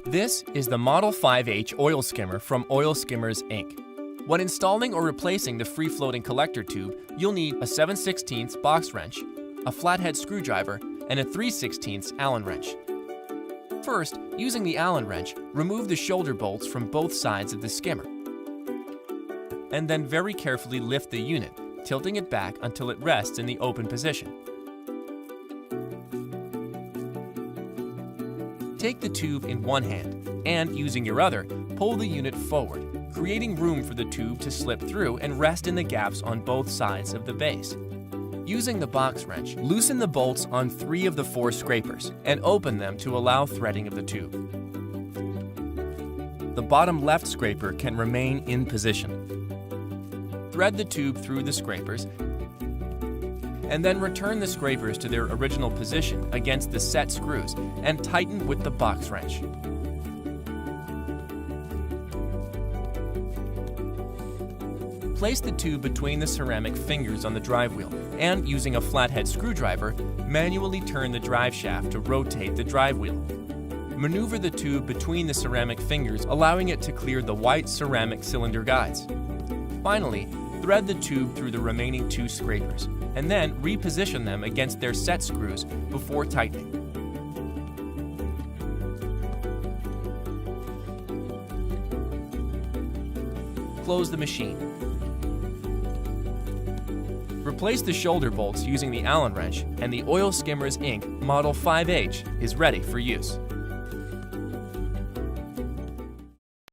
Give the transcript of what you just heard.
This is the Model 5H oil skimmer from Oil Skimmers Inc. When installing or replacing the free-floating collector tube, you'll need a 7/16 box wrench, a flathead screwdriver, and a 3/16 Allen wrench. First, using the Allen wrench, remove the shoulder bolts from both sides of the skimmer. And then very carefully lift the unit, tilting it back until it rests in the open position. Take the tube in one hand, and using your other, pull the unit forward, creating room for the tube to slip through and rest in the gaps on both sides of the base. Using the box wrench, loosen the bolts on 3 of the 4 scrapers and open them to allow threading of the tube. The bottom left scraper can remain in position. Thread the tube through the scrapers and then return the scrapers to their original position against the set screws and tighten with the box wrench. Place the tube between the ceramic fingers on the drive wheel and, using a flathead screwdriver, manually turn the drive shaft to rotate the drive wheel. Maneuver the tube between the ceramic fingers, allowing it to clear the white ceramic cylinder guides. Finally, thread the tube through the remaining 2 scrapers, and then reposition them against their set screws before tightening. Close the machine. Replace the shoulder bolts using the Allen wrench, and the Oil Skimmers Inc. Model 5H is ready for use.